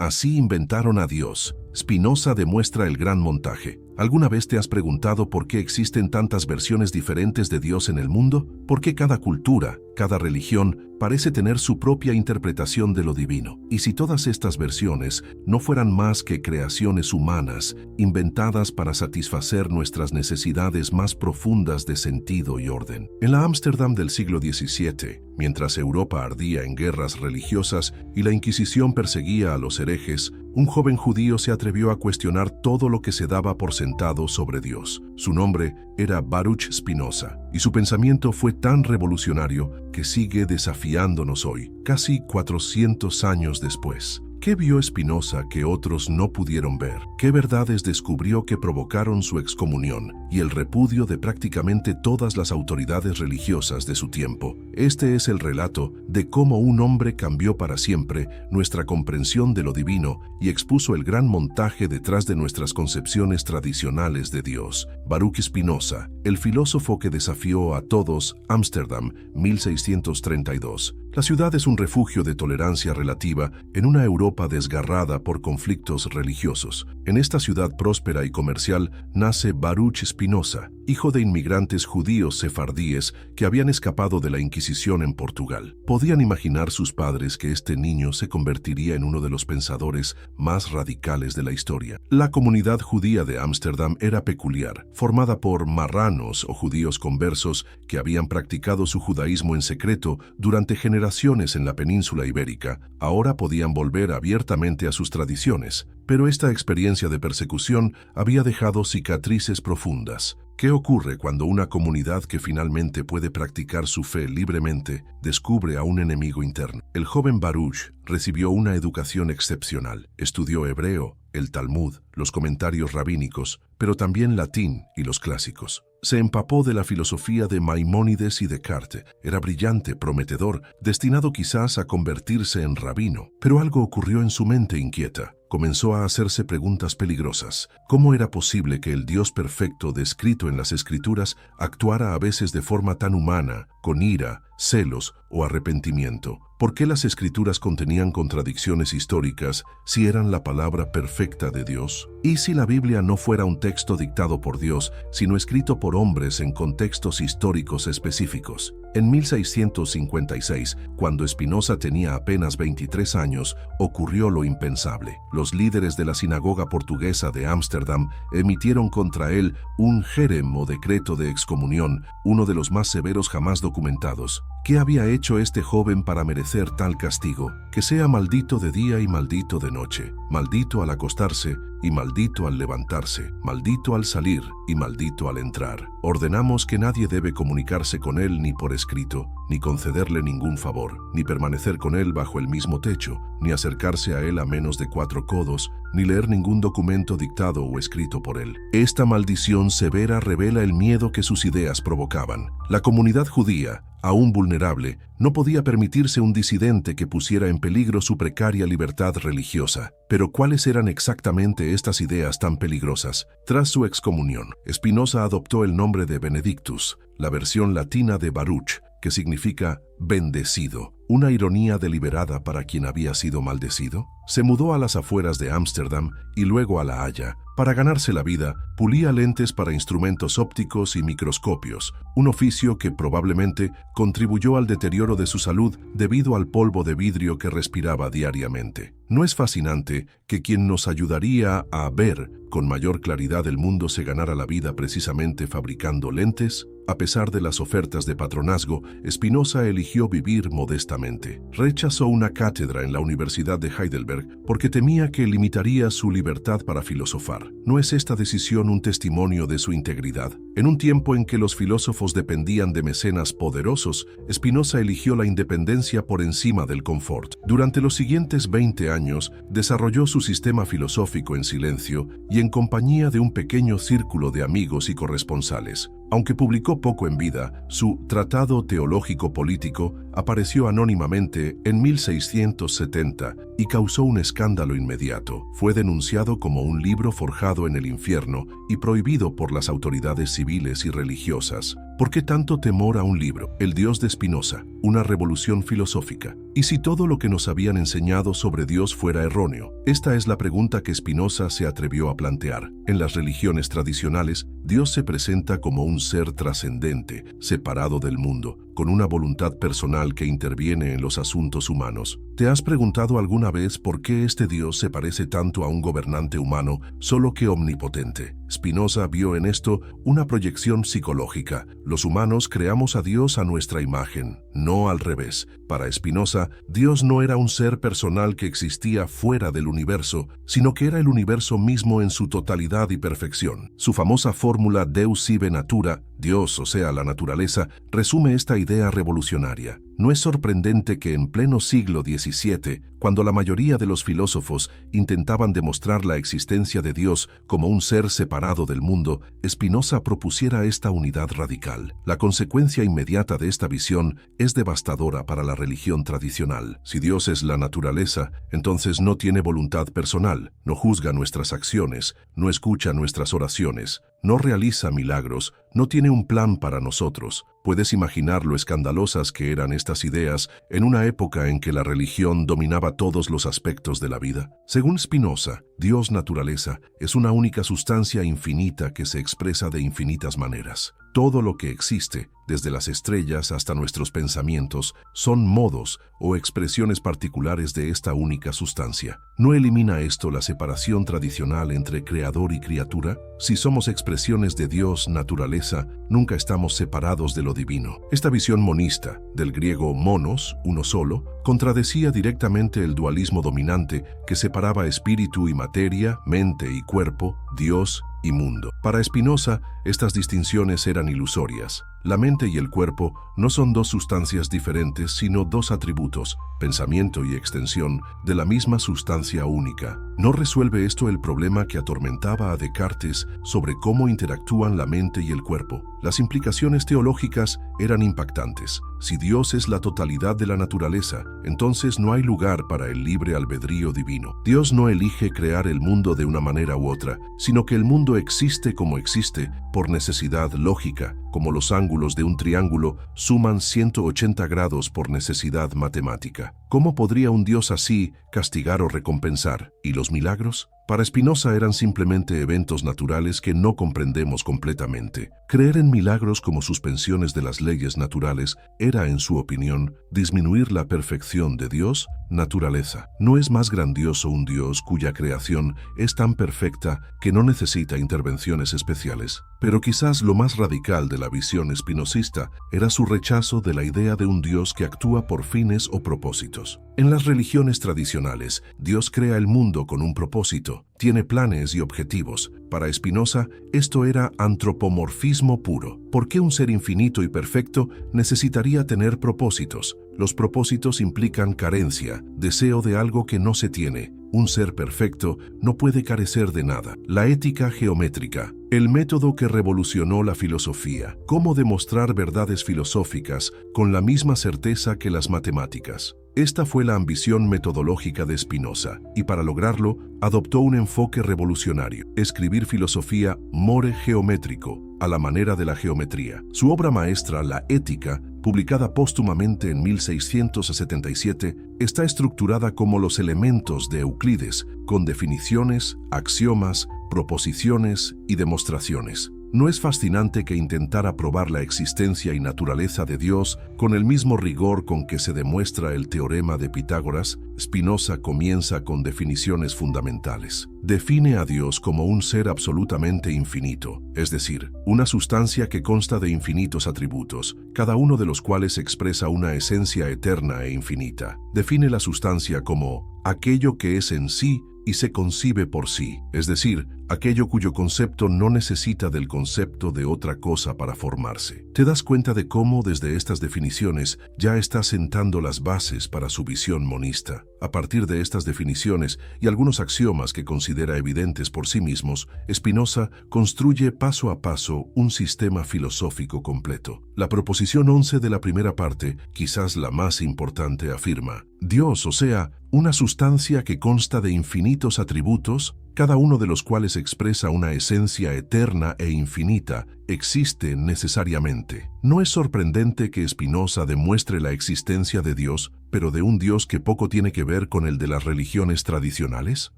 Así inventaron a Dios. Spinoza demuestra el gran montaje. ¿Alguna vez te has preguntado por qué existen tantas versiones diferentes de Dios en el mundo? ¿Por qué cada cultura, cada religión, parece tener su propia interpretación de lo divino? Y si todas estas versiones no fueran más que creaciones humanas, inventadas para satisfacer nuestras necesidades más profundas de sentido y orden. En la Ámsterdam del siglo XVII, mientras Europa ardía en guerras religiosas y la Inquisición perseguía a los herejes, un joven judío se atrevió a cuestionar todo lo que se daba por sentado sobre Dios. Su nombre era Baruch Spinoza, y su pensamiento fue tan revolucionario que sigue desafiándonos hoy, casi 400 años después. ¿Qué vio Spinoza que otros no pudieron ver? ¿Qué verdades descubrió que provocaron su excomunión y el repudio de prácticamente todas las autoridades religiosas de su tiempo? Este es el relato de cómo un hombre cambió para siempre nuestra comprensión de lo divino y expuso el gran montaje detrás de nuestras concepciones tradicionales de Dios. Baruch Spinoza, el filósofo que desafió a todos, Ámsterdam, 1632. La ciudad es un refugio de tolerancia relativa en una Europa desgarrada por conflictos religiosos. En esta ciudad próspera y comercial nace Baruch Spinoza, hijo de inmigrantes judíos sefardíes que habían escapado de la Inquisición en Portugal. ¿Podían imaginar sus padres que este niño se convertiría en uno de los pensadores más radicales de la historia? La comunidad judía de Ámsterdam era peculiar, formada por marranos o judíos conversos que habían practicado su judaísmo en secreto durante generaciones en la península ibérica. Ahora podían volver abiertamente a sus tradiciones, pero esta experiencia de persecución había dejado cicatrices profundas. ¿Qué ocurre cuando una comunidad que finalmente puede practicar su fe libremente descubre a un enemigo interno? El joven Baruch recibió una educación excepcional. Estudió hebreo, el Talmud, los comentarios rabínicos, pero también latín y los clásicos. Se empapó de la filosofía de Maimónides y Descartes. Era brillante, prometedor, destinado quizás a convertirse en rabino. Pero algo ocurrió en su mente inquieta. Comenzó a hacerse preguntas peligrosas. ¿Cómo era posible que el Dios perfecto descrito en las Escrituras actuara a veces de forma tan humana, con ira, celos o arrepentimiento? ¿Por qué las Escrituras contenían contradicciones históricas si eran la palabra perfecta de Dios? ¿Y si la Biblia no fuera un texto dictado por Dios, sino escrito por hombres en contextos históricos específicos? En 1656, cuando Spinoza tenía apenas 23 años, ocurrió lo impensable. Los líderes de la sinagoga portuguesa de Ámsterdam emitieron contra él un jerem o decreto de excomunión, uno de los más severos jamás documentados. ¿Qué había hecho este joven para merecer tal castigo? Que sea maldito de día y maldito de noche, maldito al acostarse y maldito al levantarse, maldito al salir y maldito al entrar. Ordenamos que nadie debe comunicarse con él ni por escrito, ni concederle ningún favor, ni permanecer con él bajo el mismo techo, ni acercarse a él a menos de 4 codos, ni leer ningún documento dictado o escrito por él. Esta maldición severa revela el miedo que sus ideas provocaban. La comunidad judía, aún vulnerable, no podía permitirse un disidente que pusiera en peligro su precaria libertad religiosa. Pero ¿cuáles eran exactamente estas ideas tan peligrosas? Tras su excomunión, Spinoza adoptó el nombre de Benedictus, la versión latina de Baruch, que significa bendecido, una ironía deliberada para quien había sido maldecido. Se mudó a las afueras de Ámsterdam y luego a La Haya. Para ganarse la vida, pulía lentes para instrumentos ópticos y microscopios, un oficio que probablemente contribuyó al deterioro de su salud debido al polvo de vidrio que respiraba diariamente. ¿No es fascinante que quien nos ayudaría a ver con mayor claridad el mundo se ganara la vida precisamente fabricando lentes? A pesar de las ofertas de patronazgo, Spinoza eligió vivir modestamente. Rechazó una cátedra en la Universidad de Heidelberg porque temía que limitaría su libertad para filosofar. ¿No es esta decisión un testimonio de su integridad? En un tiempo en que los filósofos dependían de mecenas poderosos, Spinoza eligió la independencia por encima del confort. Durante los siguientes 20 años, desarrolló su sistema filosófico en silencio y en compañía de un pequeño círculo de amigos y corresponsales. Aunque publicó poco en vida, su Tratado Teológico Político apareció anónimamente en 1670 y causó un escándalo inmediato. Fue denunciado como un libro forjado en el infierno y prohibido por las autoridades civiles y religiosas. ¿Por qué tanto temor a un libro? El Dios de Spinoza, una revolución filosófica. ¿Y si todo lo que nos habían enseñado sobre Dios fuera erróneo? Esta es la pregunta que Spinoza se atrevió a plantear. En las religiones tradicionales, Dios se presenta como un ser trascendente, separado del mundo, con una voluntad personal que interviene en los asuntos humanos. ¿Te has preguntado alguna vez por qué este Dios se parece tanto a un gobernante humano, solo que omnipotente? Spinoza vio en esto una proyección psicológica. Los humanos creamos a Dios a nuestra imagen, no al revés. Para Spinoza, Dios no era un ser personal que existía fuera del universo, sino que era el universo mismo en su totalidad y perfección. Su famosa fórmula Deus sive natura, Dios, o sea, la naturaleza, resume esta idea revolucionaria. No es sorprendente que en pleno siglo XVII, cuando la mayoría de los filósofos intentaban demostrar la existencia de Dios como un ser separado del mundo, Spinoza propusiera esta unidad radical. La consecuencia inmediata de esta visión es devastadora para la religión tradicional. Si Dios es la naturaleza, entonces no tiene voluntad personal, no juzga nuestras acciones, no escucha nuestras oraciones, no realiza milagros, no tiene un plan para nosotros. Puedes imaginar lo escandalosas que eran estas ideas en una época en que la religión dominaba todos los aspectos de la vida. Según Spinoza, Dios naturaleza es una única sustancia infinita que se expresa de infinitas maneras. Todo lo que existe, desde las estrellas hasta nuestros pensamientos, son modos o expresiones particulares de esta única sustancia. ¿No elimina esto la separación tradicional entre creador y criatura? Si somos expresiones de Dios naturaleza, nunca estamos separados de lo divino. Esta visión monista, del griego monos, uno solo, contradecía directamente el dualismo dominante que separaba espíritu y materia, mente y cuerpo, Dios y mundo. Para Spinoza, estas distinciones eran ilusorias. La mente y el cuerpo no son dos sustancias diferentes, sino dos atributos, pensamiento y extensión, de la misma sustancia única. ¿No resuelve esto el problema que atormentaba a Descartes sobre cómo interactúan la mente y el cuerpo? Las implicaciones teológicas eran impactantes. Si Dios es la totalidad de la naturaleza, entonces no hay lugar para el libre albedrío divino. Dios no elige crear el mundo de una manera u otra, sino que el mundo existe como existe por necesidad lógica, como los ángulos de un triángulo suman 180 grados por necesidad matemática. ¿Cómo podría un Dios así castigar o recompensar? ¿Y los milagros? Para Spinoza eran simplemente eventos naturales que no comprendemos completamente. Creer en milagros como suspensiones de las leyes naturales era, en su opinión, disminuir la perfección de Dios, naturaleza. ¿No es más grandioso un Dios cuya creación es tan perfecta que no necesita intervenciones especiales? Pero quizás lo más radical de la visión spinocista era su rechazo de la idea de un Dios que actúa por fines o propósitos. En las religiones tradicionales, Dios crea el mundo con un propósito, tiene planes y objetivos. Para Spinoza, esto era antropomorfismo puro. ¿Por qué un ser infinito y perfecto necesitaría tener propósitos? Los propósitos implican carencia, deseo de algo que no se tiene. Un ser perfecto no puede carecer de nada. La ética geométrica, el método que revolucionó la filosofía. Cómo demostrar verdades filosóficas con la misma certeza que las matemáticas. Esta fue la ambición metodológica de Spinoza, y para lograrlo, adoptó un enfoque revolucionario: escribir filosofía more geométrico, a la manera de la geometría. Su obra maestra, La Ética, publicada póstumamente en 1677, está estructurada como los elementos de Euclides, con definiciones, axiomas, proposiciones y demostraciones. ¿No es fascinante que intentara probar la existencia y naturaleza de Dios con el mismo rigor con que se demuestra el teorema de Pitágoras? Spinoza comienza con definiciones fundamentales. Define a Dios como un ser absolutamente infinito, es decir, una sustancia que consta de infinitos atributos, cada uno de los cuales expresa una esencia eterna e infinita. Define la sustancia como aquello que es en sí y se concibe por sí, es decir, aquello cuyo concepto no necesita del concepto de otra cosa para formarse. ¿Te das cuenta de cómo desde estas definiciones ya está sentando las bases para su visión monista? A partir de estas definiciones y algunos axiomas que considera evidentes por sí mismos, Spinoza construye paso a paso un sistema filosófico completo. La proposición 11 de la primera parte, quizás la más importante, afirma: Dios, o sea, una sustancia que consta de infinitos atributos, cada uno de los cuales expresa una esencia eterna e infinita, existe necesariamente. ¿No es sorprendente que Spinoza demuestre la existencia de Dios, pero de un Dios que poco tiene que ver con el de las religiones tradicionales?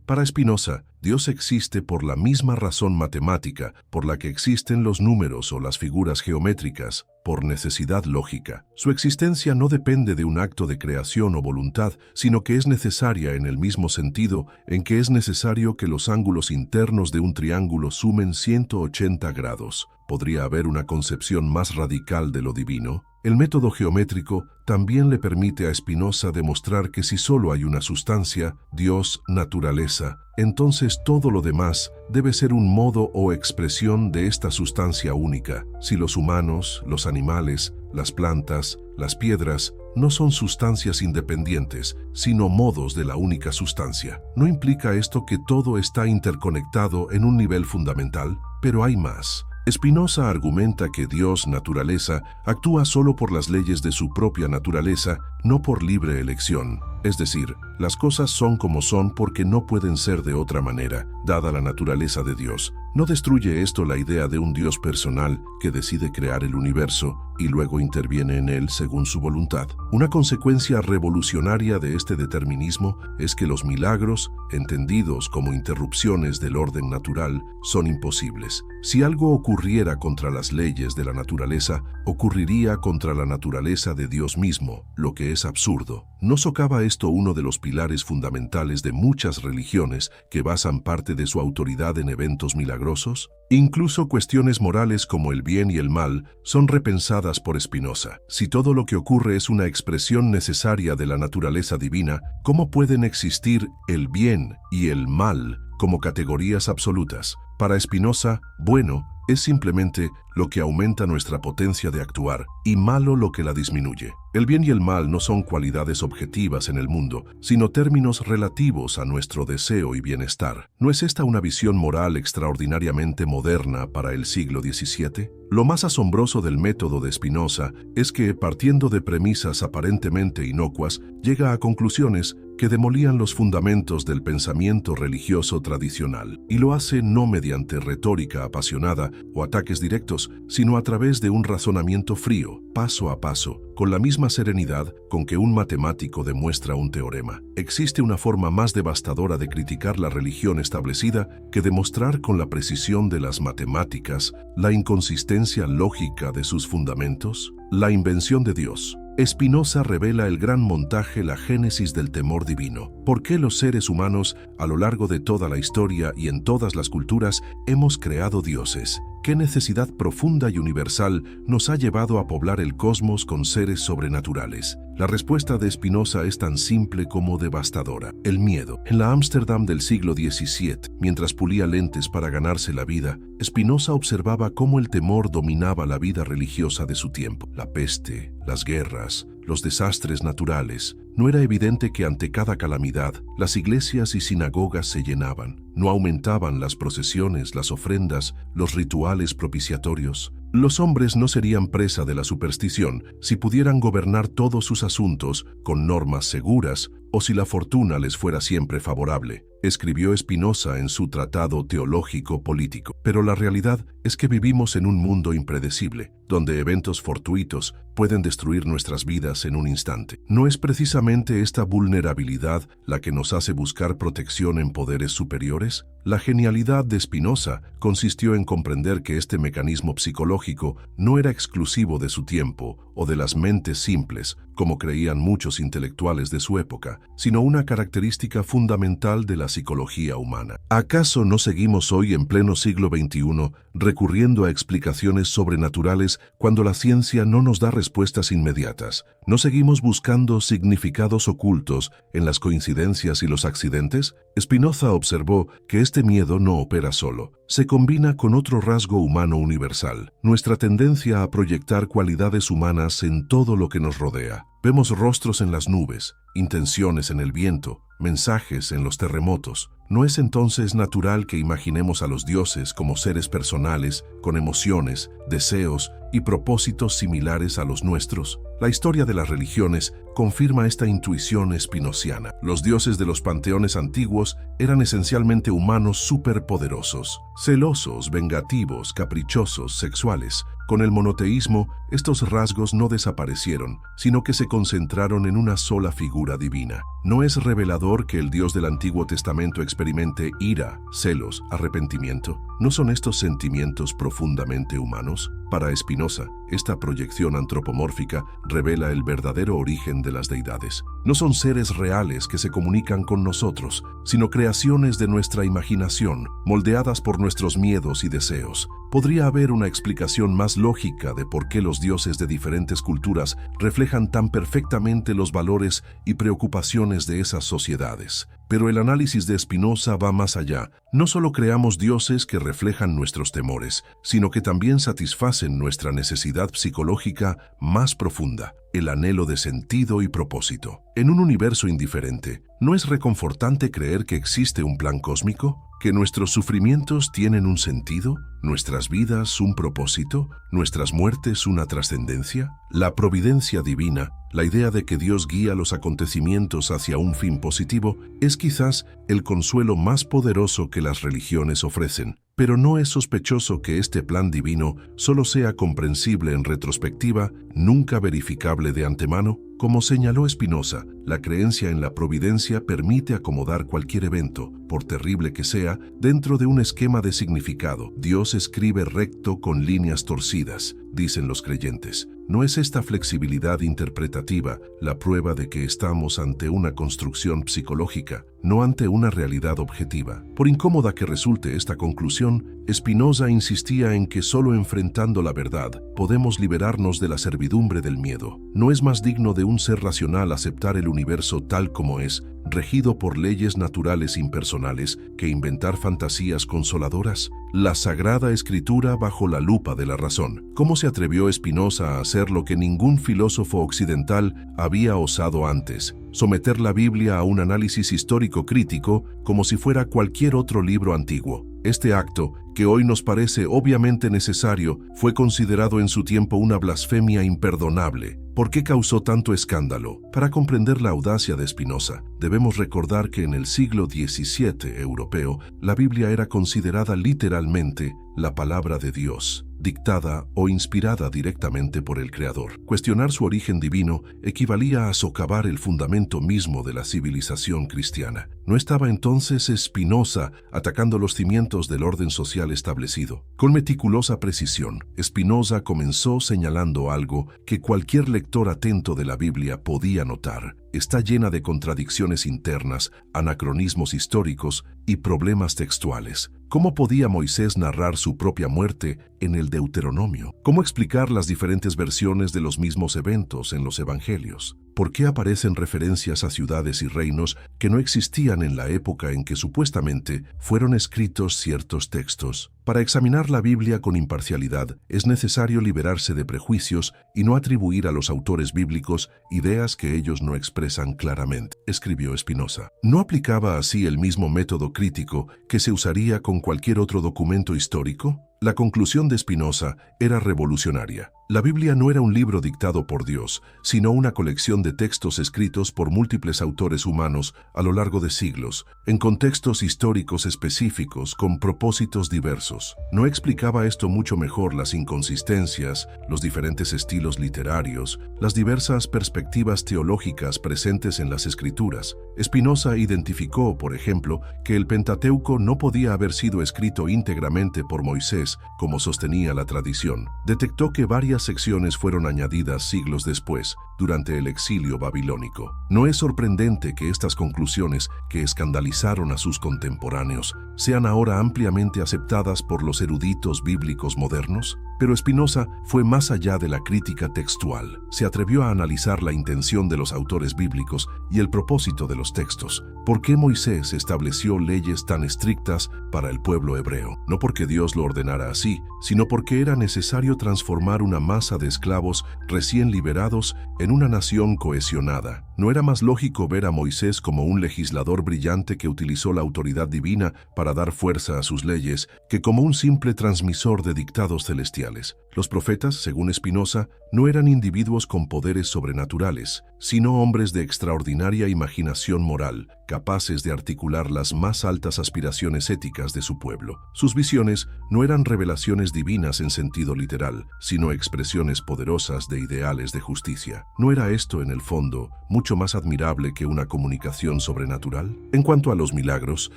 Para Spinoza, Dios existe por la misma razón matemática por la que existen los números o las figuras geométricas, por necesidad lógica. Su existencia no depende de un acto de creación o voluntad, sino que es necesaria en el mismo sentido en que es necesario que los ángulos internos de un triángulo sumen 180 grados. ¿Podría haber una concepción más radical de lo divino? El método geométrico también le permite a Spinoza demostrar que si solo hay una sustancia, Dios, naturaleza, entonces todo lo demás debe ser un modo o expresión de esta sustancia única. Si los humanos, los animales, las plantas, las piedras, no son sustancias independientes, sino modos de la única sustancia. ¿No implica esto que todo está interconectado en un nivel fundamental? Pero hay más. Spinoza argumenta que Dios, naturaleza, actúa solo por las leyes de su propia naturaleza, no por libre elección. Es decir, las cosas son como son porque no pueden ser de otra manera, dada la naturaleza de Dios. ¿No destruye esto la idea de un Dios personal que decide crear el universo y luego interviene en él según su voluntad? Una consecuencia revolucionaria de este determinismo es que los milagros, entendidos como interrupciones del orden natural, son imposibles. Si algo ocurriera contra las leyes de la naturaleza, ocurriría contra la naturaleza de Dios mismo, lo que es absurdo. ¿No socava esto uno de los pilares fundamentales de muchas religiones que basan parte de su autoridad en eventos milagrosos? Incluso cuestiones morales como el bien y el mal son repensadas por Spinoza. Si todo lo que ocurre es una expresión necesaria de la naturaleza divina, ¿cómo pueden existir el bien y el mal como categorías absolutas? Para Spinoza, bueno es simplemente lo que aumenta nuestra potencia de actuar y malo lo que la disminuye. El bien y el mal no son cualidades objetivas en el mundo, sino términos relativos a nuestro deseo y bienestar. ¿No es esta una visión moral extraordinariamente moderna para el siglo XVII? Lo más asombroso del método de Spinoza es que, partiendo de premisas aparentemente inocuas, llega a conclusiones que demolían los fundamentos del pensamiento religioso tradicional, y lo hace no mediante retórica apasionada o ataques directos, sino a través de un razonamiento frío, paso a paso, con la misma serenidad con que un matemático demuestra un teorema. Existe una forma más devastadora de criticar la religión establecida que demostrar con la precisión de las matemáticas la inconsistencia lógica de sus fundamentos. La invención de Dios. Spinoza revela el gran montaje, la génesis del temor divino. ¿Por qué los seres humanos, a lo largo de toda la historia y en todas las culturas, hemos creado dioses? ¿Qué necesidad profunda y universal nos ha llevado a poblar el cosmos con seres sobrenaturales? La respuesta de Spinoza es tan simple como devastadora: el miedo. En la Ámsterdam del siglo XVII, mientras pulía lentes para ganarse la vida, Spinoza observaba cómo el temor dominaba la vida religiosa de su tiempo. La peste, las guerras, los desastres naturales. ¿No era evidente que ante cada calamidad, las iglesias y sinagogas se llenaban? ¿No aumentaban las procesiones, las ofrendas, los rituales propiciatorios? Los hombres no serían presa de la superstición si pudieran gobernar todos sus asuntos con normas seguras o si la fortuna les fuera siempre favorable, escribió Spinoza en su tratado teológico político. Pero la realidad es que vivimos en un mundo impredecible, donde eventos fortuitos pueden destruir nuestras vidas en un instante. ¿No es precisamente esta vulnerabilidad la que nos hace buscar protección en poderes superiores? La genialidad de Spinoza consistió en comprender que este mecanismo psicológico no era exclusivo de su tiempo o de las mentes simples, como creían muchos intelectuales de su época, sino una característica fundamental de la psicología humana. ¿Acaso no seguimos hoy, en pleno siglo XXI, recurriendo a explicaciones sobrenaturales cuando la ciencia no nos da respuestas inmediatas? ¿No seguimos buscando significados ocultos en las coincidencias y los accidentes? Spinoza observó que este miedo no opera solo, se combina con otro rasgo humano universal: nuestra tendencia a proyectar cualidades humanas en todo lo que nos rodea. Vemos rostros en las nubes, intenciones en el viento, mensajes en los terremotos. ¿No es entonces natural que imaginemos a los dioses como seres personales, con emociones, deseos y propósitos similares a los nuestros? La historia de las religiones confirma esta intuición espinociana. Los dioses de los panteones antiguos eran esencialmente humanos superpoderosos, celosos, vengativos, caprichosos, sexuales. Con el monoteísmo, estos rasgos no desaparecieron, sino que se concentraron en una sola figura divina. ¿No es revelador que el Dios del Antiguo Testamento experimente ira, celos, arrepentimiento? ¿No son estos sentimientos profundamente humanos? Para Spinoza, esta proyección antropomórfica revela el verdadero origen de las deidades. No son seres reales que se comunican con nosotros, sino creaciones de nuestra imaginación, moldeadas por nuestros miedos y deseos. Podría haber una explicación más lógica de por qué los dioses de diferentes culturas reflejan tan perfectamente los valores y preocupaciones de esas sociedades. Pero el análisis de Spinoza va más allá. No solo creamos dioses que reflejan nuestros temores, sino que también satisfacen nuestra necesidad psicológica más profunda, el anhelo de sentido y propósito. En un universo indiferente, ¿no es reconfortante creer que existe un plan cósmico? ¿Que nuestros sufrimientos tienen un sentido? ¿Nuestras vidas un propósito? ¿Nuestras muertes una trascendencia? La providencia divina, la idea de que Dios guía los acontecimientos hacia un fin positivo, es quizás el consuelo más poderoso que las religiones ofrecen. Pero no es sospechoso que este plan divino solo sea comprensible en retrospectiva, nunca verificable de antemano. Como señaló Spinoza, la creencia en la providencia permite acomodar cualquier evento, por terrible que sea, dentro de un esquema de significado. Dios escribe recto con líneas torcidas, dicen los creyentes. ¿No es esta flexibilidad interpretativa la prueba de que estamos ante una construcción psicológica, no ante una realidad objetiva? Por incómoda que resulte esta conclusión, Spinoza insistía en que solo enfrentando la verdad podemos liberarnos de la servidumbre del miedo. ¿No es más digno de un ser racional aceptar el universo tal como es, regido por leyes naturales impersonales, que inventar fantasías consoladoras? La Sagrada Escritura bajo la lupa de la razón. ¿Cómo se atrevió Spinoza a hacer lo que ningún filósofo occidental había osado antes? Someter la Biblia a un análisis histórico crítico como si fuera cualquier otro libro antiguo. Este acto, que hoy nos parece obviamente necesario, fue considerado en su tiempo una blasfemia imperdonable. ¿Por qué causó tanto escándalo? Para comprender la audacia de Spinoza, debemos recordar que en el siglo XVII europeo, la Biblia era considerada literalmente la palabra de Dios, dictada o inspirada directamente por el Creador. Cuestionar su origen divino equivalía a socavar el fundamento mismo de la civilización cristiana. ¿No estaba entonces Spinoza atacando los cimientos del orden social establecido? Con meticulosa precisión, Spinoza comenzó señalando algo que cualquier lector atento de la Biblia podía notar. Está llena de contradicciones internas, anacronismos históricos y problemas textuales. ¿Cómo podía Moisés narrar su propia muerte en el Deuteronomio? ¿Cómo explicar las diferentes versiones de los mismos eventos en los evangelios? ¿Por qué aparecen referencias a ciudades y reinos que no existían en la época en que supuestamente fueron escritos ciertos textos? Para examinar la Biblia con imparcialidad, es necesario liberarse de prejuicios y no atribuir a los autores bíblicos ideas que ellos no expresan claramente, escribió Spinoza. ¿No aplicaba así el mismo método crítico que se usaría con cualquier otro documento histórico? La conclusión de Spinoza era revolucionaria. La Biblia no era un libro dictado por Dios, sino una colección de textos escritos por múltiples autores humanos a lo largo de siglos, en contextos históricos específicos con propósitos diversos. ¿No explicaba esto mucho mejor las inconsistencias, los diferentes estilos literarios, las diversas perspectivas teológicas presentes en las Escrituras? Spinoza identificó, por ejemplo, que el Pentateuco no podía haber sido escrito íntegramente por Moisés, como sostenía la tradición. Detectó que varias secciones fueron añadidas siglos después, durante el exilio babilónico. ¿No es sorprendente que estas conclusiones, que escandalizaron a sus contemporáneos, sean ahora ampliamente aceptadas por los eruditos bíblicos modernos? Pero Spinoza fue más allá de la crítica textual. Se atrevió a analizar la intención de los autores bíblicos y el propósito de los textos. ¿Por qué Moisés estableció leyes tan estrictas para el pueblo hebreo? No porque Dios lo ordenara funcionara así, sino porque era necesario transformar una masa de esclavos recién liberados en una nación cohesionada. ¿No era más lógico ver a Moisés como un legislador brillante que utilizó la autoridad divina para dar fuerza a sus leyes, que como un simple transmisor de dictados celestiales? Los profetas, según Spinoza, no eran individuos con poderes sobrenaturales, sino hombres de extraordinaria imaginación moral, capaces de articular las más altas aspiraciones éticas de su pueblo. Sus visiones no eran revelaciones divinas en sentido literal, sino expresiones poderosas de ideales de justicia. ¿No era esto, en el fondo, mucho más admirable que una comunicación sobrenatural? En cuanto a los milagros,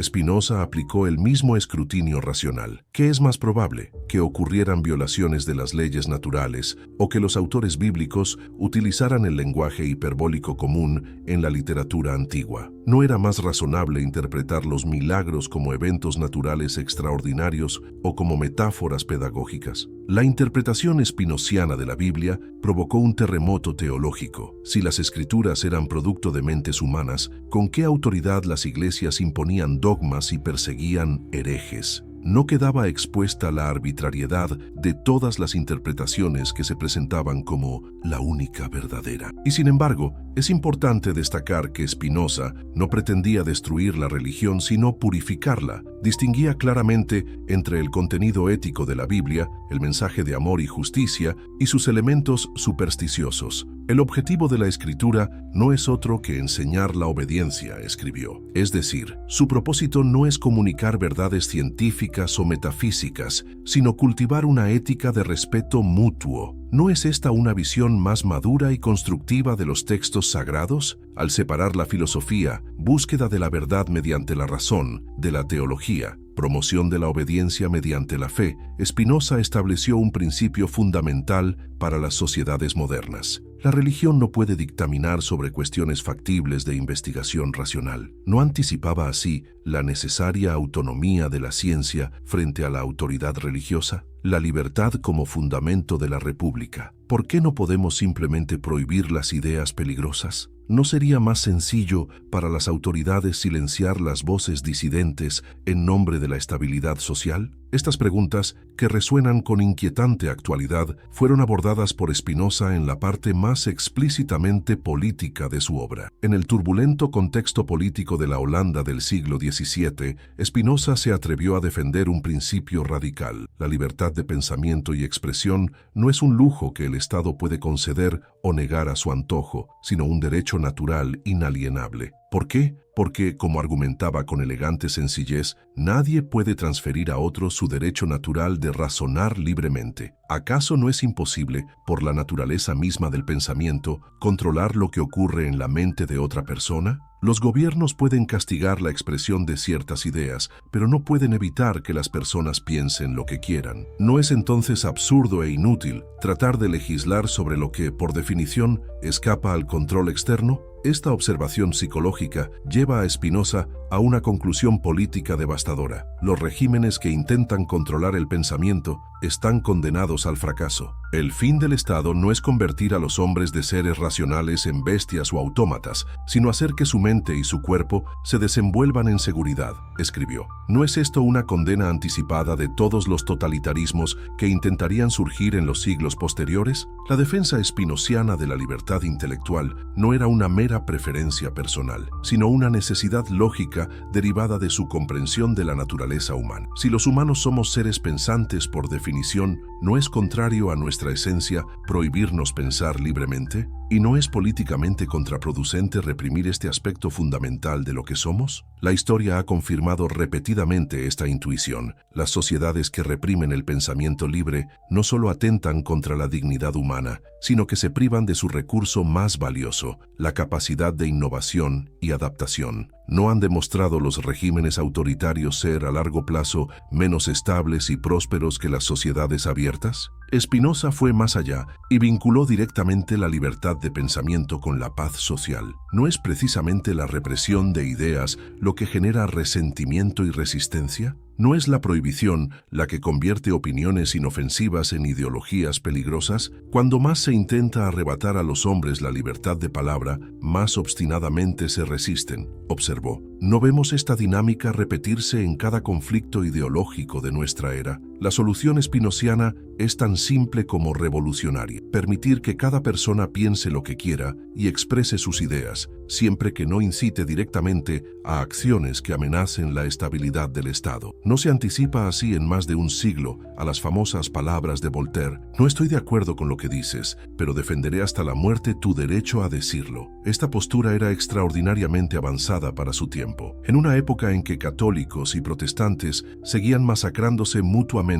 Spinoza aplicó el mismo escrutinio racional. ¿Qué es más probable? ¿Que ocurrieran violaciones de las leyes naturales o que los autores bíblicos utilizaran el lenguaje hiperbólico común en la literatura antigua? ¿No era más razonable interpretar los milagros como eventos naturales extraordinarios o como metáforas pedagógicas? La interpretación spinociana de la Biblia provocó un terremoto teológico. Si las escrituras eran producto de mentes humanas, ¿con qué autoridad las iglesias imponían dogmas y perseguían herejes? No quedaba expuesta la arbitrariedad de todas las interpretaciones que se presentaban como la única verdadera. Y sin embargo, es importante destacar que Spinoza no pretendía destruir la religión sino purificarla. Distinguía claramente entre el contenido ético de la Biblia, el mensaje de amor y justicia, y sus elementos supersticiosos. El objetivo de la escritura no es otro que enseñar la obediencia, escribió. Es decir, su propósito no es comunicar verdades científicas o metafísicas, sino cultivar una ética de respeto mutuo. ¿No es esta una visión más madura y constructiva de los textos sagrados? Al separar la filosofía, búsqueda de la verdad mediante la razón, de la teología, promoción de la obediencia mediante la fe, Spinoza estableció un principio fundamental para las sociedades modernas. La religión no puede dictaminar sobre cuestiones factibles de investigación racional. ¿No anticipaba así la necesaria autonomía de la ciencia frente a la autoridad religiosa? La libertad como fundamento de la República. ¿Por qué no podemos simplemente prohibir las ideas peligrosas? ¿No sería más sencillo para las autoridades silenciar las voces disidentes en nombre de la estabilidad social? Estas preguntas, que resuenan con inquietante actualidad, fueron abordadas por Spinoza en la parte más explícitamente política de su obra. En el turbulento contexto político de la Holanda del siglo XVII, Spinoza se atrevió a defender un principio radical. La libertad de pensamiento y expresión no es un lujo que el Estado puede conceder o negar a su antojo, sino un derecho natural inalienable. ¿Por qué? Porque, como argumentaba con elegante sencillez, nadie puede transferir a otro su derecho natural de razonar libremente. ¿Acaso no es imposible, por la naturaleza misma del pensamiento, controlar lo que ocurre en la mente de otra persona? Los gobiernos pueden castigar la expresión de ciertas ideas, pero no pueden evitar que las personas piensen lo que quieran. ¿No es entonces absurdo e inútil tratar de legislar sobre lo que, por definición, escapa al control externo? Esta observación psicológica lleva a Spinoza a una conclusión política devastadora. Los regímenes que intentan controlar el pensamiento están condenados al fracaso. El fin del Estado no es convertir a los hombres de seres racionales en bestias o autómatas, sino hacer que su mente y su cuerpo se desenvuelvan en seguridad, escribió. ¿No es esto una condena anticipada de todos los totalitarismos que intentarían surgir en los siglos posteriores? La defensa spinociana de la libertad intelectual no era una mera preferencia personal, sino una necesidad lógica derivada de su comprensión de la naturaleza humana. Si los humanos somos seres pensantes por definición, ¿no es contrario a nuestra esencia prohibirnos pensar libremente? ¿Y no es políticamente contraproducente reprimir este aspecto fundamental de lo que somos? La historia ha confirmado repetidamente esta intuición. Las sociedades que reprimen el pensamiento libre no solo atentan contra la dignidad humana, sino que se privan de su recurso más valioso, la capacidad de innovación y adaptación. ¿No han demostrado los regímenes autoritarios ser a largo plazo menos estables y prósperos que las sociedades abiertas? Spinoza fue más allá y vinculó directamente la libertad de pensamiento con la paz social. ¿No es precisamente la represión de ideas lo que genera resentimiento y resistencia? ¿No es la prohibición la que convierte opiniones inofensivas en ideologías peligrosas? Cuando más se intenta arrebatar a los hombres la libertad de palabra, más obstinadamente se resisten, observó. ¿No vemos esta dinámica repetirse en cada conflicto ideológico de nuestra era? La solución espinociana es tan simple como revolucionaria. Permitir que cada persona piense lo que quiera y exprese sus ideas, siempre que no incite directamente a acciones que amenacen la estabilidad del Estado. No se anticipa así en más de un siglo a las famosas palabras de Voltaire: no estoy de acuerdo con lo que dices, pero defenderé hasta la muerte tu derecho a decirlo. Esta postura era extraordinariamente avanzada para su tiempo. En una época en que católicos y protestantes seguían masacrándose mutuamente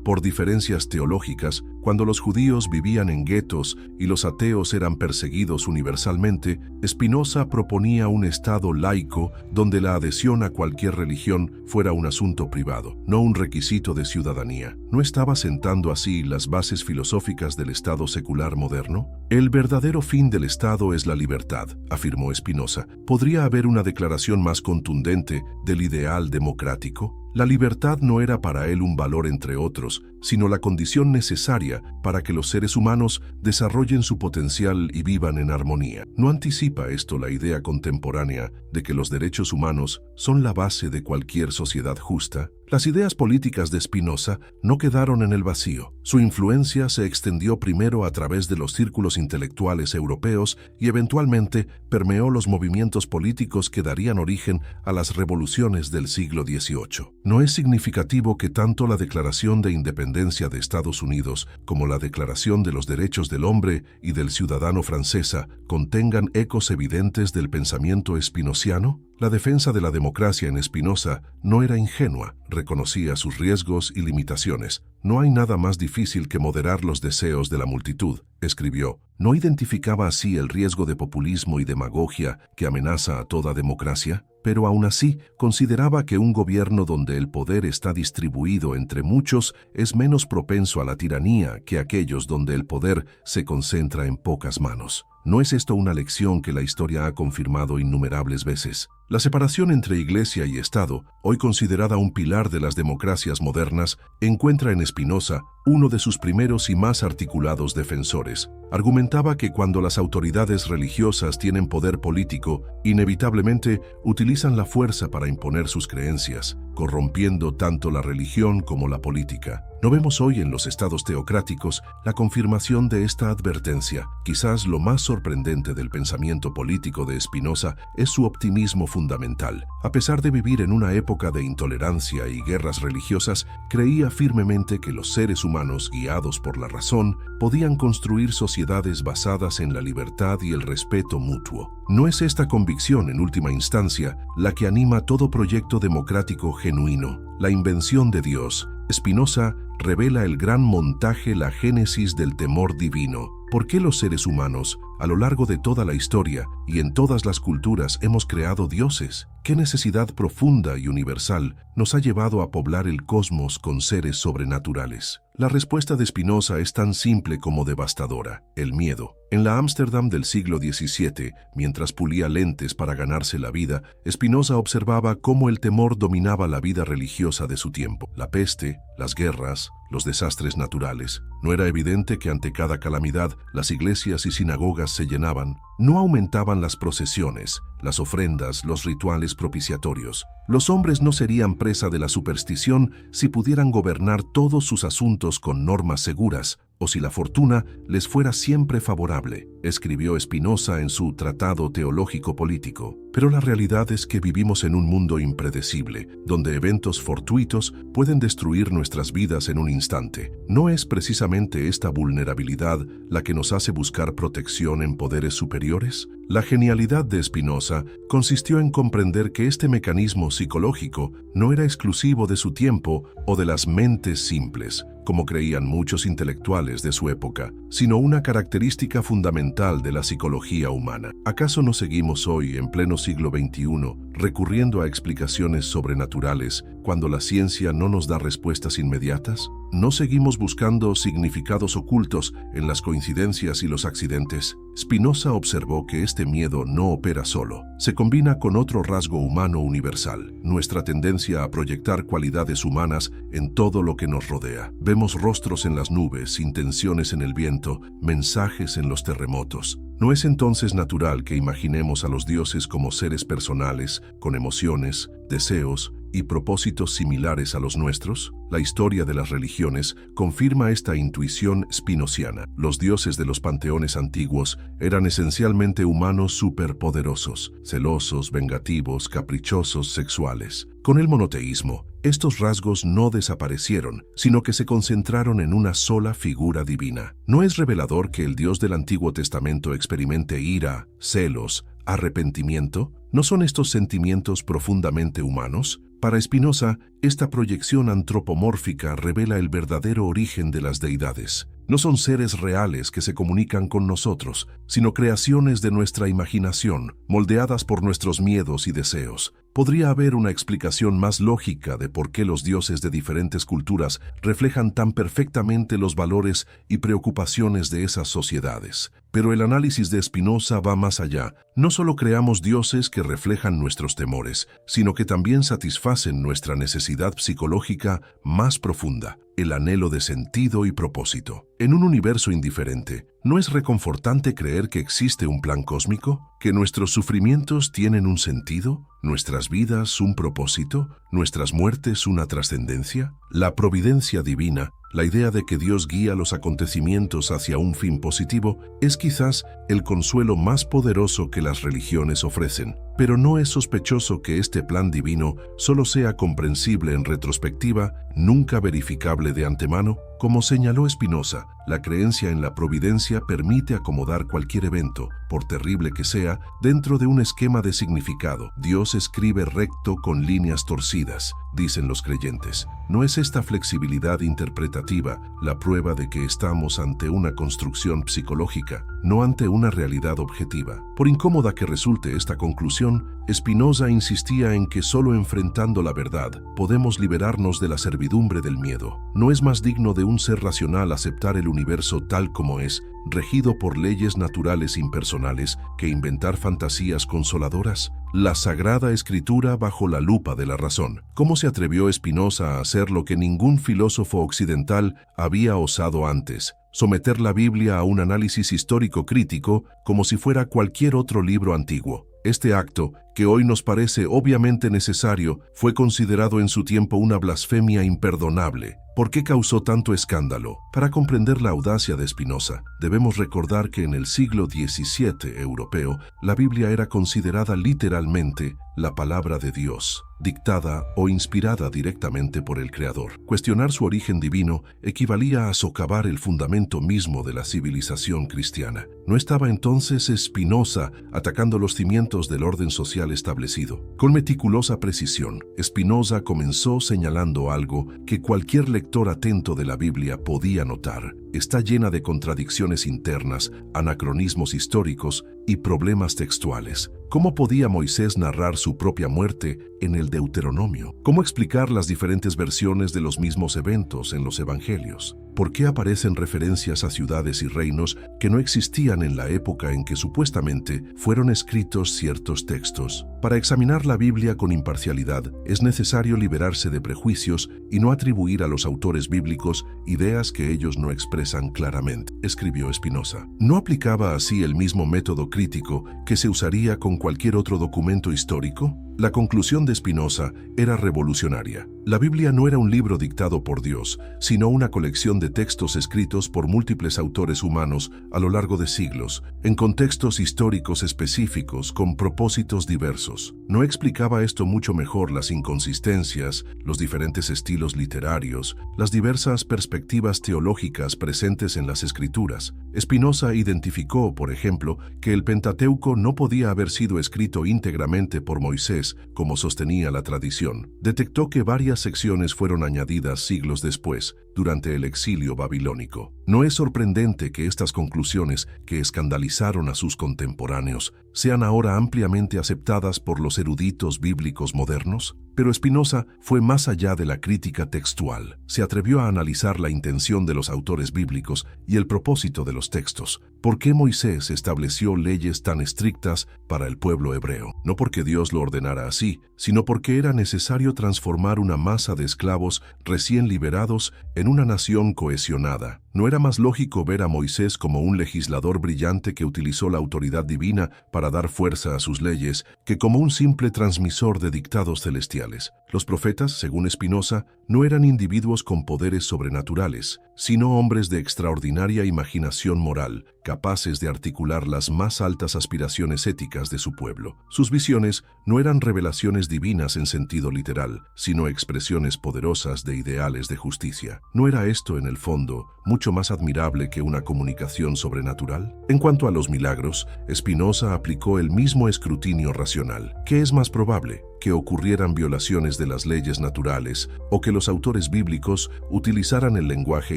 por diferencias teológicas, cuando los judíos vivían en guetos y los ateos eran perseguidos universalmente, Spinoza proponía un Estado laico donde la adhesión a cualquier religión fuera un asunto privado, no un requisito de ciudadanía. ¿No estaba sentando así las bases filosóficas del Estado secular moderno? El verdadero fin del Estado es la libertad, afirmó Spinoza. ¿Podría haber una declaración más contundente del ideal democrático? La libertad no era para él un valor entre otros, sino la condición necesaria para que los seres humanos desarrollen su potencial y vivan en armonía. ¿No anticipa esto la idea contemporánea de que los derechos humanos son la base de cualquier sociedad justa? Las ideas políticas de Spinoza no quedaron en el vacío. Su influencia se extendió primero a través de los círculos intelectuales europeos y eventualmente permeó los movimientos políticos que darían origen a las revoluciones del siglo XVIII. No es significativo que tanto la Declaración de Independencia de Estados Unidos como la Declaración de los Derechos del Hombre y del Ciudadano francesa contengan ecos evidentes del pensamiento spinociano? La defensa de la democracia en Spinoza no era ingenua, reconocía sus riesgos y limitaciones. No hay nada más difícil que moderar los deseos de la multitud, escribió. ¿No identificaba así el riesgo de populismo y demagogia que amenaza a toda democracia? Pero aún así, consideraba que un gobierno donde el poder está distribuido entre muchos es menos propenso a la tiranía que aquellos donde el poder se concentra en pocas manos. ¿No es esto una lección que la historia ha confirmado innumerables veces? La separación entre Iglesia y Estado, hoy considerada un pilar de las democracias modernas, encuentra en Spinoza uno de sus primeros y más articulados defensores. Argumentaba que cuando las autoridades religiosas tienen poder político, inevitablemente utilizan la fuerza para imponer sus creencias, corrompiendo tanto la religión como la política. No vemos hoy en los estados teocráticos la confirmación de esta advertencia. Quizás lo más sorprendente del pensamiento político de Spinoza es su optimismo fundamental. A pesar de vivir en una época de intolerancia y guerras religiosas, creía firmemente que los seres humanos, guiados por la razón, podían construir sociedades basadas en la libertad y el respeto mutuo. ¿No es esta convicción, en última instancia, la que anima todo proyecto democrático genuino? La invención de Dios. Spinoza revela el gran montaje, la génesis del temor divino. ¿Por qué los seres humanos, a lo largo de toda la historia y en todas las culturas, hemos creado dioses? ¿Qué necesidad profunda y universal nos ha llevado a poblar el cosmos con seres sobrenaturales? La respuesta de Spinoza es tan simple como devastadora: el miedo. En la Ámsterdam del siglo XVII, mientras pulía lentes para ganarse la vida, Spinoza observaba cómo el temor dominaba la vida religiosa de su tiempo. La peste, las guerras, los desastres naturales. ¿No era evidente que ante cada calamidad las iglesias y sinagogas se llenaban? No aumentaban las procesiones, las ofrendas, los rituales propiciatorios. Los hombres no serían presa de la superstición si pudieran gobernar todos sus asuntos con normas seguras, o si la fortuna les fuera siempre favorable, escribió Spinoza en su Tratado Teológico Político. Pero la realidad es que vivimos en un mundo impredecible, donde eventos fortuitos pueden destruir nuestras vidas en un instante. ¿No es precisamente esta vulnerabilidad la que nos hace buscar protección en poderes superiores? La genialidad de Spinoza consistió en comprender que este mecanismo psicológico no era exclusivo de su tiempo o de las mentes simples, como creían muchos intelectuales de su época, sino una característica fundamental de la psicología humana. ¿Acaso no seguimos hoy, en pleno siglo XXI, recurriendo a explicaciones sobrenaturales cuando la ciencia no nos da respuestas inmediatas? ¿No seguimos buscando significados ocultos en las coincidencias y los accidentes? Spinoza observó que este miedo no opera solo, se combina con otro rasgo humano universal, nuestra tendencia a proyectar cualidades humanas en todo lo que nos rodea. Vemos rostros en las nubes, intenciones en el viento, mensajes en los terremotos. ¿No es entonces natural que imaginemos a los dioses como seres personales, con emociones, deseos y propósitos similares a los nuestros? La historia de las religiones confirma esta intuición spinociana. Los dioses de los panteones antiguos eran esencialmente humanos superpoderosos, celosos, vengativos, caprichosos, sexuales. Con el monoteísmo, estos rasgos no desaparecieron, sino que se concentraron en una sola figura divina. ¿No es revelador que el Dios del Antiguo Testamento experimente ira, celos, arrepentimiento? ¿No son estos sentimientos profundamente humanos? Para Spinoza, esta proyección antropomórfica revela el verdadero origen de las deidades. No son seres reales que se comunican con nosotros, sino creaciones de nuestra imaginación, moldeadas por nuestros miedos y deseos. Podría haber una explicación más lógica de por qué los dioses de diferentes culturas reflejan tan perfectamente los valores y preocupaciones de esas sociedades. Pero el análisis de Spinoza va más allá. No solo creamos dioses que reflejan nuestros temores, sino que también satisfacen nuestra necesidad psicológica más profunda, el anhelo de sentido y propósito. En un universo indiferente, ¿no es reconfortante creer que existe un plan cósmico? ¿Que nuestros sufrimientos tienen un sentido? ¿Nuestras vidas un propósito? ¿Nuestras muertes una trascendencia? La providencia divina, la idea de que Dios guía los acontecimientos hacia un fin positivo, es quizás el consuelo más poderoso que las religiones ofrecen. Pero no es sospechoso que este plan divino solo sea comprensible en retrospectiva, nunca verificable de antemano. Como señaló Spinoza, la creencia en la providencia permite acomodar cualquier evento, por terrible que sea, dentro de un esquema de significado. Dios escribe recto con líneas torcidas, dicen los creyentes. ¿No es esta flexibilidad interpretativa la prueba de que estamos ante una construcción psicológica, no ante una realidad objetiva? Por incómoda que resulte esta conclusión, Spinoza insistía en que solo enfrentando la verdad podemos liberarnos de la servidumbre del miedo. ¿No es más digno de un ser racional aceptar el universo tal como es, regido por leyes naturales impersonales, que inventar fantasías consoladoras? La Sagrada Escritura bajo la lupa de la razón. ¿Cómo se atrevió Spinoza a hacer lo que ningún filósofo occidental había osado antes? Someter la Biblia a un análisis histórico crítico como si fuera cualquier otro libro antiguo. Este acto, que hoy nos parece obviamente necesario, fue considerado en su tiempo una blasfemia imperdonable. ¿Por qué causó tanto escándalo? Para comprender la audacia de Spinoza, debemos recordar que en el siglo XVII europeo, la Biblia era considerada literalmente la palabra de Dios, dictada o inspirada directamente por el Creador. Cuestionar su origen divino equivalía a socavar el fundamento mismo de la civilización cristiana. ¿No estaba entonces Spinoza atacando los cimientos del orden social establecido? Con meticulosa precisión, Spinoza comenzó señalando algo que cualquier lector atento de la Biblia podía notar. Está llena de contradicciones internas, anacronismos históricos y problemas textuales. ¿Cómo podía Moisés narrar su propia muerte en el Deuteronomio? ¿Cómo explicar las diferentes versiones de los mismos eventos en los Evangelios? ¿Por qué aparecen referencias a ciudades y reinos que no existían en la época en que supuestamente fueron escritos ciertos textos? Para examinar la Biblia con imparcialidad, es necesario liberarse de prejuicios y no atribuir a los autores bíblicos ideas que ellos no expresan claramente, escribió Spinoza. ¿No aplicaba así el mismo método crítico que se usaría con cualquier otro documento histórico? La conclusión de Spinoza era revolucionaria. La Biblia no era un libro dictado por Dios, sino una colección de textos escritos por múltiples autores humanos a lo largo de siglos, en contextos históricos específicos con propósitos diversos. ¿No explicaba esto mucho mejor las inconsistencias, los diferentes estilos literarios, las diversas perspectivas teológicas presentes en las Escrituras? Spinoza identificó, por ejemplo, que el Pentateuco no podía haber sido escrito íntegramente por Moisés, como sostenía la tradición. Detectó que varias secciones fueron añadidas siglos después, durante el exilio babilónico. ¿No es sorprendente que estas conclusiones, que escandalizaron a sus contemporáneos, sean ahora ampliamente aceptadas por los eruditos bíblicos modernos? Pero Spinoza fue más allá de la crítica textual. Se atrevió a analizar la intención de los autores bíblicos y el propósito de los textos. ¿Por qué Moisés estableció leyes tan estrictas para el pueblo hebreo? No porque Dios lo ordenara así, sino porque era necesario transformar una masa de esclavos recién liberados en una nación cohesionada. ¿No era más lógico ver a Moisés como un legislador brillante que utilizó la autoridad divina para dar fuerza a sus leyes que como un simple transmisor de dictados celestiales? Los profetas, según Spinoza, no eran individuos con poderes sobrenaturales, sino hombres de extraordinaria imaginación moral, capaces de articular las más altas aspiraciones éticas de su pueblo. Sus visiones no eran revelaciones divinas en sentido literal, sino expresiones poderosas de ideales de justicia. ¿No era esto, en el fondo, mucho más admirable que una comunicación sobrenatural? En cuanto a los milagros, Spinoza aplicó el mismo escrutinio racional. ¿Qué es más probable? ¿Que ocurrieran violaciones de las leyes naturales o que los autores bíblicos utilizaran el lenguaje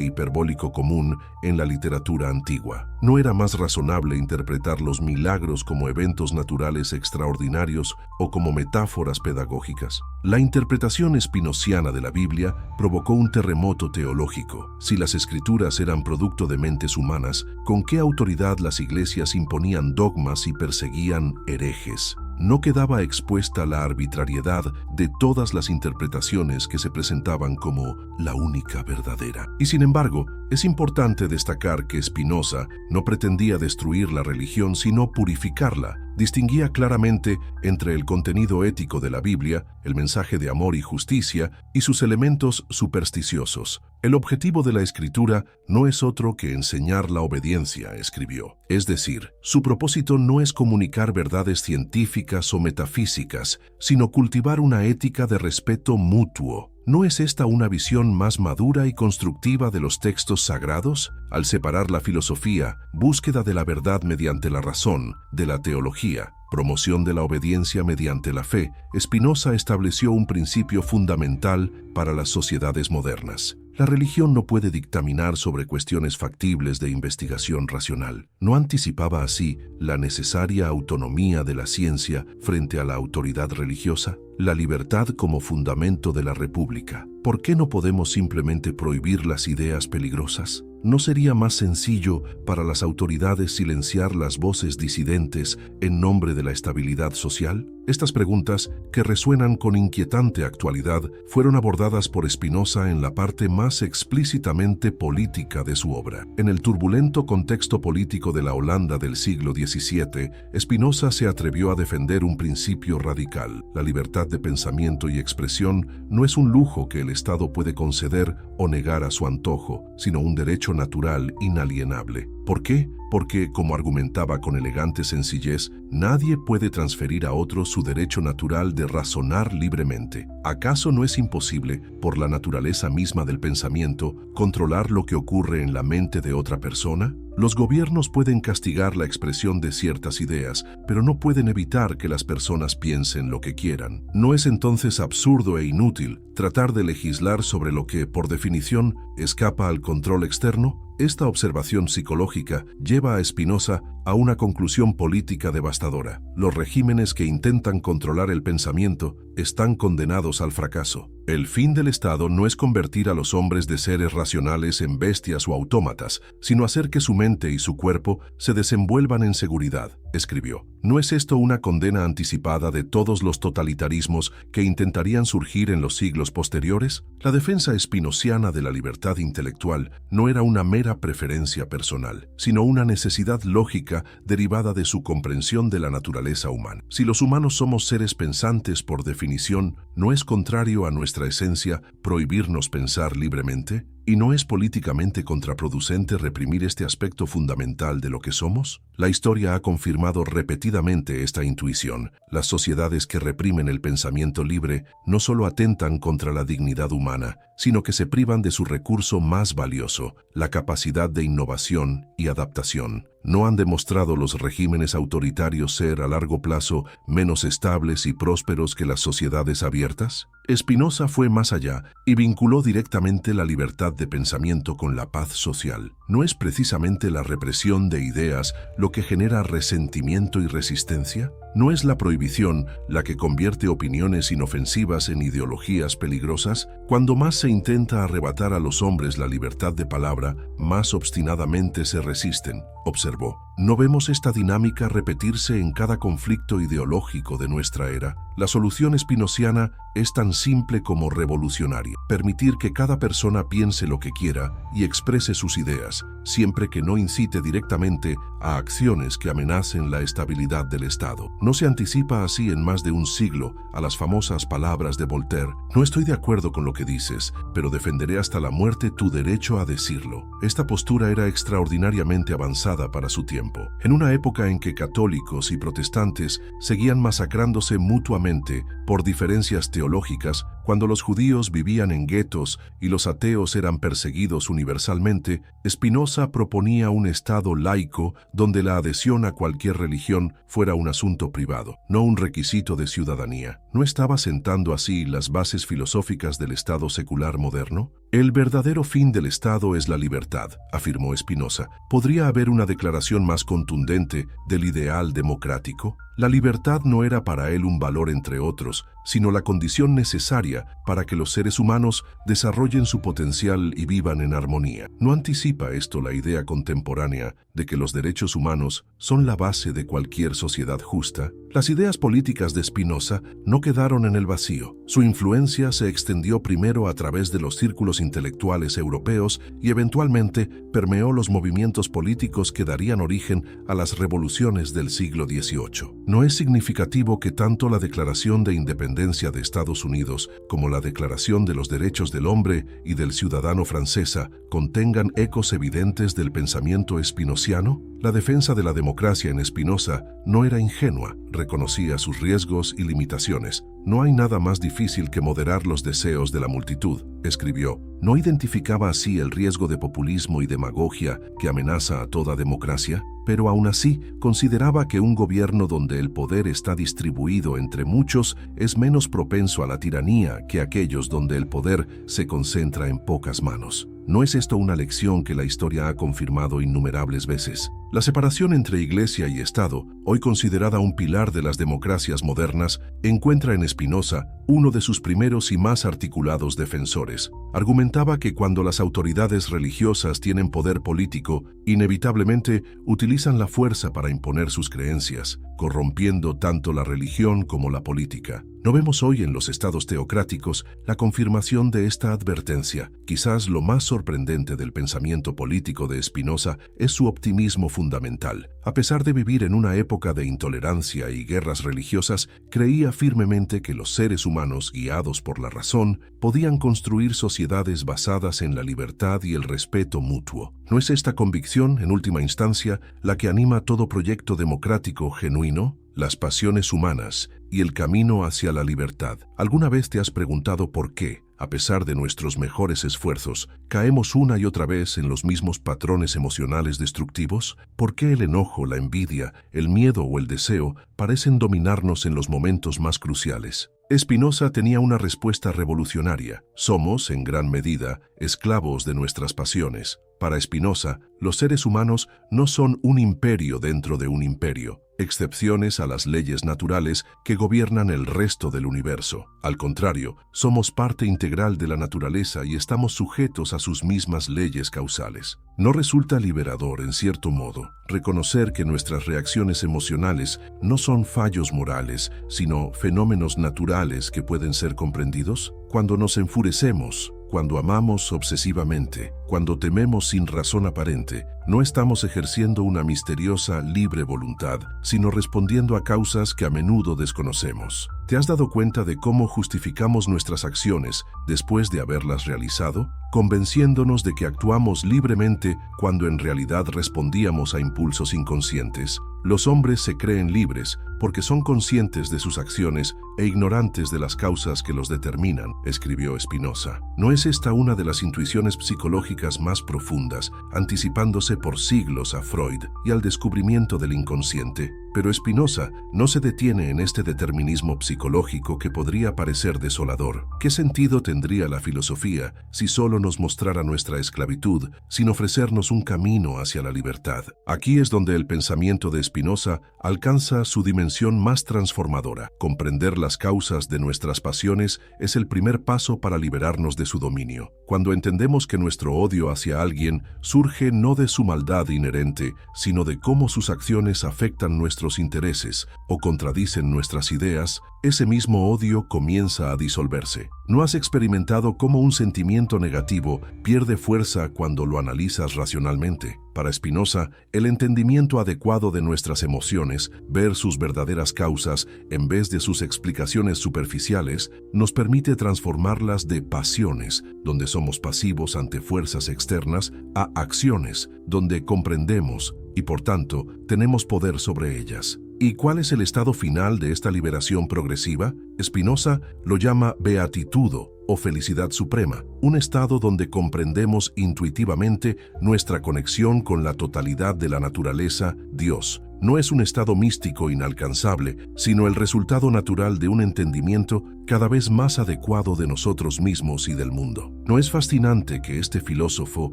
hiperbólico común en la literatura antigua? ¿No era más razonable interpretar los milagros como eventos naturales extraordinarios o como metáforas pedagógicas? La interpretación spinoziana de la Biblia provocó un terremoto teológico. Si las escrituras eran producto de mentes humanas, ¿con qué autoridad las iglesias imponían dogmas y perseguían herejes? No quedaba expuesta la arbitrariedad de todas las interpretaciones que se presentaban como la única verdadera. Y sin embargo, es importante destacar que Spinoza no pretendía destruir la religión sino purificarla. Distinguía claramente entre el contenido ético de la Biblia, el mensaje de amor y justicia, y sus elementos supersticiosos. El objetivo de la escritura no es otro que enseñar la obediencia, escribió. Es decir, su propósito no es comunicar verdades científicas o metafísicas, sino cultivar una ética de respeto mutuo. ¿No es esta una visión más madura y constructiva de los textos sagrados? Al separar la filosofía, búsqueda de la verdad mediante la razón, de la teología, promoción de la obediencia mediante la fe, Spinoza estableció un principio fundamental para las sociedades modernas. La religión no puede dictaminar sobre cuestiones factibles de investigación racional. ¿No anticipaba así la necesaria autonomía de la ciencia frente a la autoridad religiosa? La libertad como fundamento de la república. ¿Por qué no podemos simplemente prohibir las ideas peligrosas? ¿No sería más sencillo para las autoridades silenciar las voces disidentes en nombre de la estabilidad social? Estas preguntas, que resuenan con inquietante actualidad, fueron abordadas por Spinoza en la parte más explícitamente política de su obra. En el turbulento contexto político de la Holanda del siglo XVII, Spinoza se atrevió a defender un principio radical. La libertad de pensamiento y expresión no es un lujo que el Estado puede conceder o negar a su antojo, sino un derecho natural inalienable. ¿Por qué? Porque, como argumentaba con elegante sencillez, nadie puede transferir a otro su derecho natural de razonar libremente. ¿Acaso no es imposible, por la naturaleza misma del pensamiento, controlar lo que ocurre en la mente de otra persona? Los gobiernos pueden castigar la expresión de ciertas ideas, pero no pueden evitar que las personas piensen lo que quieran. ¿No es entonces absurdo e inútil tratar de legislar sobre lo que, por definición, escapa al control externo? Esta observación psicológica lleva a Spinoza a una conclusión política devastadora. Los regímenes que intentan controlar el pensamiento están condenados al fracaso. El fin del Estado no es convertir a los hombres de seres racionales en bestias o autómatas, sino hacer que su mente y su cuerpo se desenvuelvan en seguridad, escribió. ¿No es esto una condena anticipada de todos los totalitarismos que intentarían surgir en los siglos posteriores? La defensa spinoziana de la libertad intelectual no era una mera preferencia personal, sino una necesidad lógica derivada de su comprensión de la naturaleza humana. Si los humanos somos seres pensantes por definición, ¿no es contrario a nuestra esencia prohibirnos pensar libremente? ¿Y no es políticamente contraproducente reprimir este aspecto fundamental de lo que somos? La historia ha confirmado repetidamente esta intuición. Las sociedades que reprimen el pensamiento libre no solo atentan contra la dignidad humana, sino que se privan de su recurso más valioso, la capacidad de innovación y adaptación. ¿No han demostrado los regímenes autoritarios ser a largo plazo menos estables y prósperos que las sociedades abiertas? Spinoza fue más allá y vinculó directamente la libertad de pensamiento con la paz social. ¿No es precisamente la represión de ideas lo que genera resentimiento y resistencia? ¿No es la prohibición la que convierte opiniones inofensivas en ideologías peligrosas? Cuando más se intenta arrebatar a los hombres la libertad de palabra, más obstinadamente se resisten, observó. ¿No vemos esta dinámica repetirse en cada conflicto ideológico de nuestra era? La solución espinociana es tan simple como revolucionaria. Permitir que cada persona piense lo que quiera y exprese sus ideas, siempre que no incite directamente a acciones que amenacen la estabilidad del Estado. No se anticipa así en más de un siglo a las famosas palabras de Voltaire: no estoy de acuerdo con lo que dices, pero defenderé hasta la muerte tu derecho a decirlo. Esta postura era extraordinariamente avanzada para su tiempo. En una época en que católicos y protestantes seguían masacrándose mutuamente por diferencias teológicas, cuando los judíos vivían en guetos y los ateos eran perseguidos universalmente, Spinoza proponía un Estado laico donde la adhesión a cualquier religión fuera un asunto privado, no un requisito de ciudadanía. ¿No estaba sentando así las bases filosóficas del Estado secular moderno? El verdadero fin del Estado es la libertad, afirmó Spinoza. ¿Podría haber una declaración más contundente del ideal democrático? La libertad no era para él un valor entre otros, sino la condición necesaria para que los seres humanos desarrollen su potencial y vivan en armonía. ¿No anticipa esto la idea contemporánea de que los derechos humanos son la base de cualquier sociedad justa? Las ideas políticas de Spinoza no quedaron en el vacío. Su influencia se extendió primero a través de los círculos intelectuales europeos y eventualmente permeó los movimientos políticos que darían origen a las revoluciones del siglo XVIII. No es significativo que tanto la Declaración de Independencia de Estados Unidos como la Declaración de los Derechos del Hombre y del Ciudadano francesa contengan ecos evidentes del pensamiento spinociano? La defensa de la democracia en Spinoza no era ingenua, reconocía sus riesgos y limitaciones. No hay nada más difícil que moderar los deseos de la multitud, escribió. ¿No identificaba así el riesgo de populismo y demagogia que amenaza a toda democracia? Pero aún así, consideraba que un gobierno donde el poder está distribuido entre muchos es menos propenso a la tiranía que aquellos donde el poder se concentra en pocas manos. ¿No es esto una lección que la historia ha confirmado innumerables veces? La separación entre Iglesia y Estado, hoy considerada un pilar de las democracias modernas, encuentra en Spinoza uno de sus primeros y más articulados defensores. Argumentaba que cuando las autoridades religiosas tienen poder político, inevitablemente utilizan la fuerza para imponer sus creencias, corrompiendo tanto la religión como la política. No vemos hoy en los estados teocráticos la confirmación de esta advertencia. Quizás lo más sorprendente del pensamiento político de Spinoza es su optimismo fundamental. A pesar de vivir en una época de intolerancia y guerras religiosas, creía firmemente que los seres humanos, guiados por la razón, podían construir sociedades basadas en la libertad y el respeto mutuo. ¿No es esta convicción, en última instancia, la que anima todo proyecto democrático genuino? Las pasiones humanas y el camino hacia la libertad. ¿Alguna vez te has preguntado por qué, a pesar de nuestros mejores esfuerzos, caemos una y otra vez en los mismos patrones emocionales destructivos? ¿Por qué el enojo, la envidia, el miedo o el deseo parecen dominarnos en los momentos más cruciales? Spinoza tenía una respuesta revolucionaria. Somos, en gran medida, esclavos de nuestras pasiones. Para Spinoza, los seres humanos no son un imperio dentro de un imperio, excepciones a las leyes naturales que gobiernan el resto del universo. Al contrario, somos parte integral de la naturaleza y estamos sujetos a sus mismas leyes causales. ¿No resulta liberador, en cierto modo, reconocer que nuestras reacciones emocionales no son fallos morales, sino fenómenos naturales que pueden ser comprendidos? Cuando nos enfurecemos, cuando amamos obsesivamente, cuando tememos sin razón aparente, no estamos ejerciendo una misteriosa libre voluntad, sino respondiendo a causas que a menudo desconocemos. ¿Te has dado cuenta de cómo justificamos nuestras acciones después de haberlas realizado? Convenciéndonos de que actuamos libremente cuando en realidad respondíamos a impulsos inconscientes. Los hombres se creen libres porque son conscientes de sus acciones e ignorantes de las causas que los determinan, escribió Spinoza. ¿No es esta una de las intuiciones psicológicas más profundas, anticipándose por siglos a Freud y al descubrimiento del inconsciente, pero Spinoza no se detiene en este determinismo psicológico que podría parecer desolador. ¿Qué sentido tendría la filosofía si solo nos mostrara nuestra esclavitud, sin ofrecernos un camino hacia la libertad? Aquí es donde el pensamiento de Spinoza alcanza su dimensión más transformadora. Comprender las causas de nuestras pasiones es el primer paso para liberarnos de su dominio. Cuando entendemos que nuestro odio hacia alguien surge no de su maldad inherente, sino de cómo sus acciones afectan nuestros intereses o contradicen nuestras ideas, ese mismo odio comienza a disolverse. ¿No has experimentado cómo un sentimiento negativo pierde fuerza cuando lo analizas racionalmente? Para Spinoza, el entendimiento adecuado de nuestras emociones, ver sus verdaderas causas en vez de sus explicaciones superficiales, nos permite transformarlas de pasiones, donde somos pasivos ante fuerzas externas, a acciones, donde comprendemos y por tanto tenemos poder sobre ellas. ¿Y cuál es el estado final de esta liberación progresiva? Spinoza lo llama beatitudo o felicidad suprema, un estado donde comprendemos intuitivamente nuestra conexión con la totalidad de la naturaleza, Dios. No es un estado místico inalcanzable, sino el resultado natural de un entendimiento cada vez más adecuado de nosotros mismos y del mundo. ¿No es fascinante que este filósofo,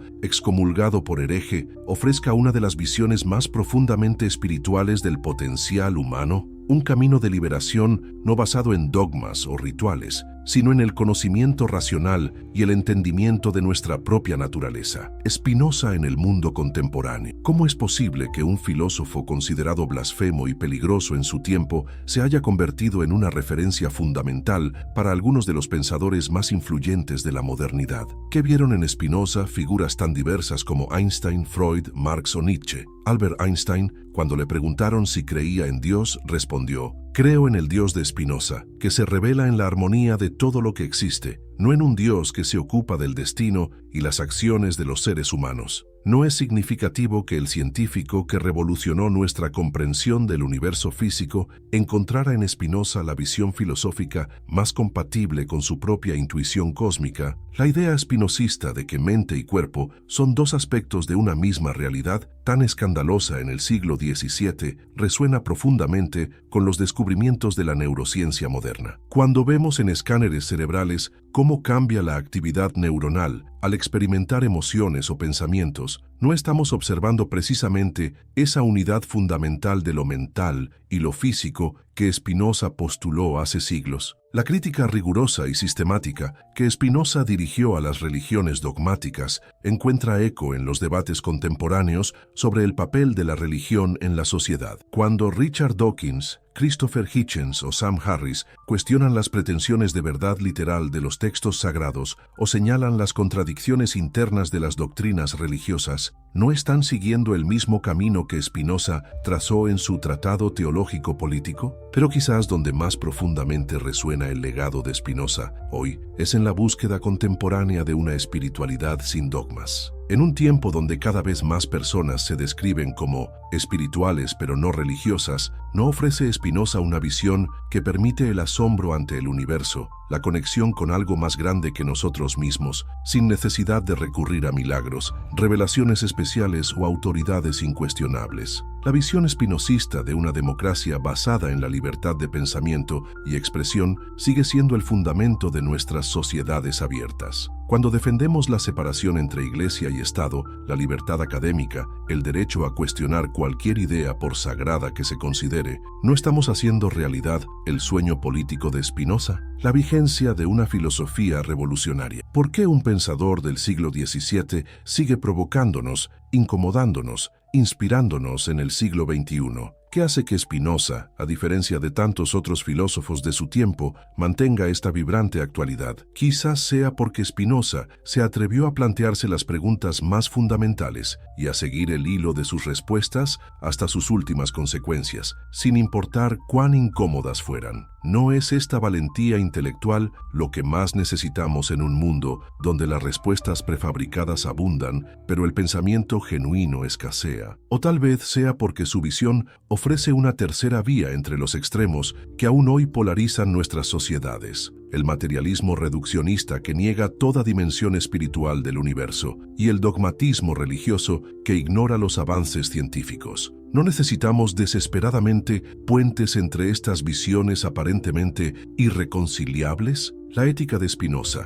excomulgado por hereje, ofrezca una de las visiones más profundamente espirituales del potencial humano? Un camino de liberación no basado en dogmas o rituales, sino en el conocimiento racional y el entendimiento de nuestra propia naturaleza. Spinoza en el mundo contemporáneo. ¿Cómo es posible que un filósofo considerado blasfemo y peligroso en su tiempo se haya convertido en una referencia fundamental para algunos de los pensadores más influyentes de la modernidad? ¿Qué vieron en Spinoza figuras tan diversas como Einstein, Freud, Marx o Nietzsche? Albert Einstein, cuando le preguntaron si creía en Dios, respondió: «Creo en el Dios de Spinoza, que se revela en la armonía de todo lo que existe, no en un Dios que se ocupa del destino y las acciones de los seres humanos». No es significativo que el científico que revolucionó nuestra comprensión del universo físico encontrara en Spinoza la visión filosófica más compatible con su propia intuición cósmica. La idea spinocista de que mente y cuerpo son dos aspectos de una misma realidad, tan escandalosa en el siglo XVII, resuena profundamente con los descubrimientos de la neurociencia moderna. Cuando vemos en escáneres cerebrales cómo cambia la actividad neuronal al experimentar emociones o pensamientos, no estamos observando precisamente esa unidad fundamental de lo mental y lo físico que Spinoza postuló hace siglos. La crítica rigurosa y sistemática que Spinoza dirigió a las religiones dogmáticas encuentra eco en los debates contemporáneos sobre el papel de la religión en la sociedad. Cuando Richard Dawkins, Christopher Hitchens o Sam Harris cuestionan las pretensiones de verdad literal de los textos sagrados o señalan las contradicciones internas de las doctrinas religiosas, ¿no están siguiendo el mismo camino que Spinoza trazó en su Tratado Teológico Político? Pero quizás donde más profundamente resuena el legado de Spinoza hoy es en la búsqueda contemporánea de una espiritualidad sin dogmas. En un tiempo donde cada vez más personas se describen como espirituales pero no religiosas, ¿no ofrece Spinoza una visión que permite el asombro ante el universo, la conexión con algo más grande que nosotros mismos, sin necesidad de recurrir a milagros, revelaciones especiales o autoridades incuestionables? La visión spinocista de una democracia basada en la libertad de pensamiento y expresión sigue siendo el fundamento de nuestras sociedades abiertas. Cuando defendemos la separación entre Iglesia y Estado, la libertad académica, el derecho a cuestionar cualquier idea por sagrada que se considere, ¿no estamos haciendo realidad el sueño político de Spinoza? La vigencia de una filosofía revolucionaria. ¿Por qué un pensador del siglo XVII sigue provocándonos, incomodándonos, inspirándonos en el siglo XXI? ¿Qué hace que Spinoza, a diferencia de tantos otros filósofos de su tiempo, mantenga esta vibrante actualidad? Quizás sea porque Spinoza se atrevió a plantearse las preguntas más fundamentales y a seguir el hilo de sus respuestas hasta sus últimas consecuencias, sin importar cuán incómodas fueran. ¿No es esta valentía intelectual lo que más necesitamos en un mundo donde las respuestas prefabricadas abundan, pero el pensamiento genuino escasea? O tal vez sea porque su visión ofrece ofrece una tercera vía entre los extremos que aún hoy polarizan nuestras sociedades: el materialismo reduccionista que niega toda dimensión espiritual del universo y el dogmatismo religioso que ignora los avances científicos. ¿No necesitamos desesperadamente puentes entre estas visiones aparentemente irreconciliables? La ética de Spinoza